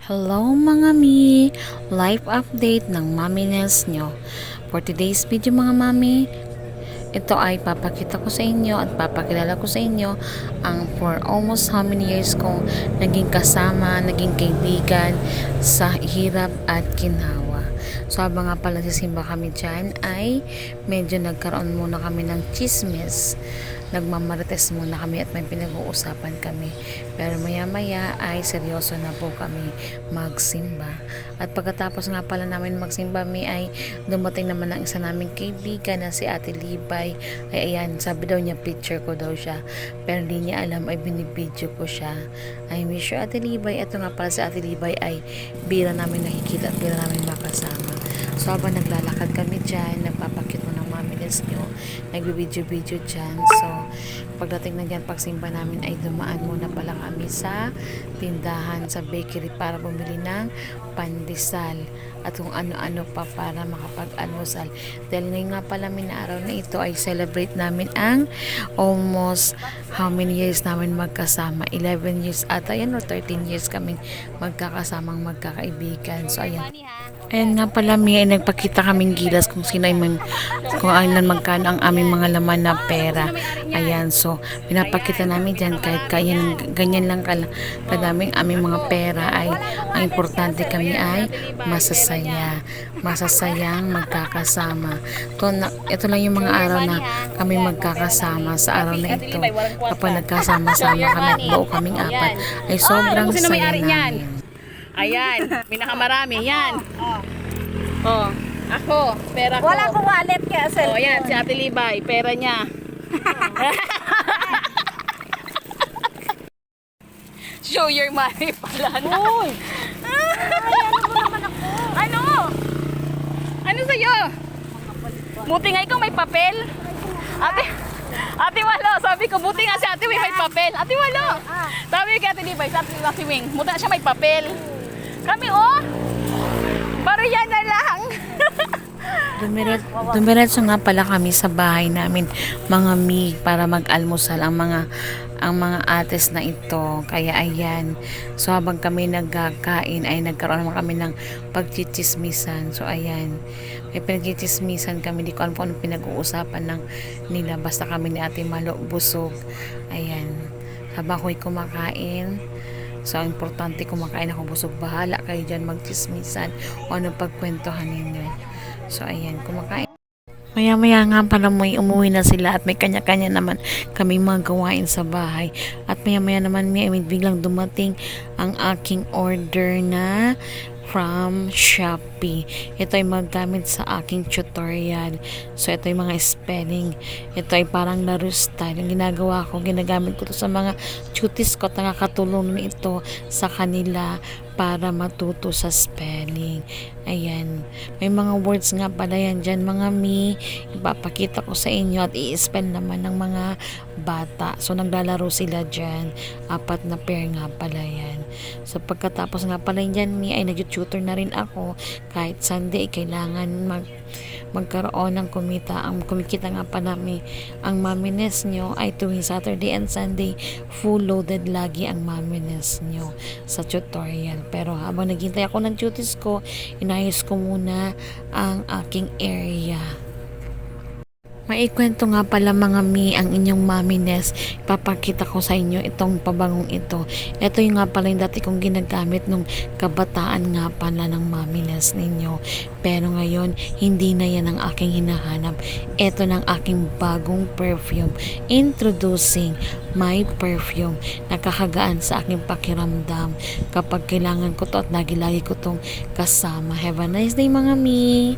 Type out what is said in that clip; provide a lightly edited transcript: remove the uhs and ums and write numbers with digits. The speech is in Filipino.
Hello mga mi! Life update ng Maminess nyo. For today's video mga mami, ito ay papakita ko sa inyo at papakilala ko sa inyo ang for almost how many years kong naging kasama, naging kaibigan sa hirap at ginhawa. So habang nga pala sisimba kami dyan ay medyo nagkaroon muna kami ng chismis. Nagmamarites muna kami at may pinag-uusapan kami. Pero maya-maya ay seryoso na po kami magsimba. At pagkatapos nga pala namin magsimba, ay dumating naman ang isa naming kaibigan na si Ate Libay. Ay ayan, sabi daw niya picture ko daw siya. Pero hindi niya alam ay binibidyo ko siya. I miss you Ate Libay. Ito nga pala si Ate Libay ay bira namin nakikita at bira namin makasama. So habang naglalakad kami dyan, nagpapakit mo ng Maminess nyo, nagbibidyo-video dyan. So pagdating na dyan, pagsimba namin ay dumaan muna pala kami sa tindahan, sa bakery para bumili ng pandesal at kung ano-ano pa para makapag-almusal. Dahil ngayon nga pala araw na ito ay celebrate namin ang almost how many years namin magkasama. 11 years ata yan or 13 years kaming magkakasamang magkakaibigan. So ayan. Ayan nga pala ay nagpakita kaming gilas kung sino ay kung ano magkano ang aming mga laman na pera. Ayan, so pinapakita namin dyan kahit ganyan lang kadaming aming mga pera ay ang importante kami ay masasayang magkakasama. Ito lang yung mga araw na kami magkakasama sa araw na ito. Kapag nagkasama-sama kami at buo kaming apat ay sobrang saya namin. Ayan, pinakamarami, yan. Oh, ako, pera ko. Wala akong wallet kaya cellphone. Oh, yan, si Ate Libay, pera niya. Show your money pala na. Uy! Ano? Ano sa'yo? Buti nga ikaw may papel. Ate Walo, sabi ko, buti nga si Ate Wing may papel. Ate Walo, sabi ko kay Ate Libay, sa Ate Wing, buti nga siya may papel. Kami, oh, parang yan na lang. Dumiretso nga pala kami sa bahay namin mga mi para mag-almusal ang mga ates na ito. Kaya ayan, so habang kami nagkakain ay nagkaroon naman kami ng pagchichismisan. So ayan, may pinagchichismisan kami, di ko alam kung anong pinag-uusapan nila, basta kami ni Ate Malo busog. Ayan, habang ako'y kumakain, so ang importante kumakain ako busog, bahala kayo dyan magchismisan o anong pagkwentuhan ninyo. So ayan, kumakain. Maya-maya nga pala umuwi na sila at may kanya-kanya naman kami mga gawain sa bahay. At maya-maya naman may biglang dumating ang aking order na from Shopee. Ito ay maggamit sa aking tutorial. So ito ay mga spelling. Ito ay parang laro style. Ang ginagawa ko, ginagamit ko to sa mga cuties ko at nakakatulong na ito sa kanila para matuto sa spelling. Ayan. May mga words nga pala yan dyan mga mi. Ipapakita ko sa inyo at i-spell naman ng mga bata. So naglalaro sila dyan. 4 na pair nga pala yan. So pagkatapos nga pala dyan mi ay nag-tutor na rin ako. Kahit Sunday kailangan magkaroon ng kumita. Ang kumikita nga pala ang Maminess nyo ay tuwing Saturday and Sunday full loaded lagi ang Maminess nyo sa tutorial. Pero habang naghintay ako ng duties ko, inayos ko muna ang aking area. Maikwento nga pala mga mi ang inyong Maminess. Ipapakita ko sa inyo itong pabangong ito. Ito yung nga pala yung dati kong ginagamit nung kabataan nga pala ng Maminess ninyo. Pero ngayon, hindi na yan ang aking hinahanap. Ito ng aking bagong perfume. Introducing my perfume. Nakakagaan sa aking pakiramdam kapag kailangan ko to at lagi-lagi ko tong kasama. Have a nice day mga mi!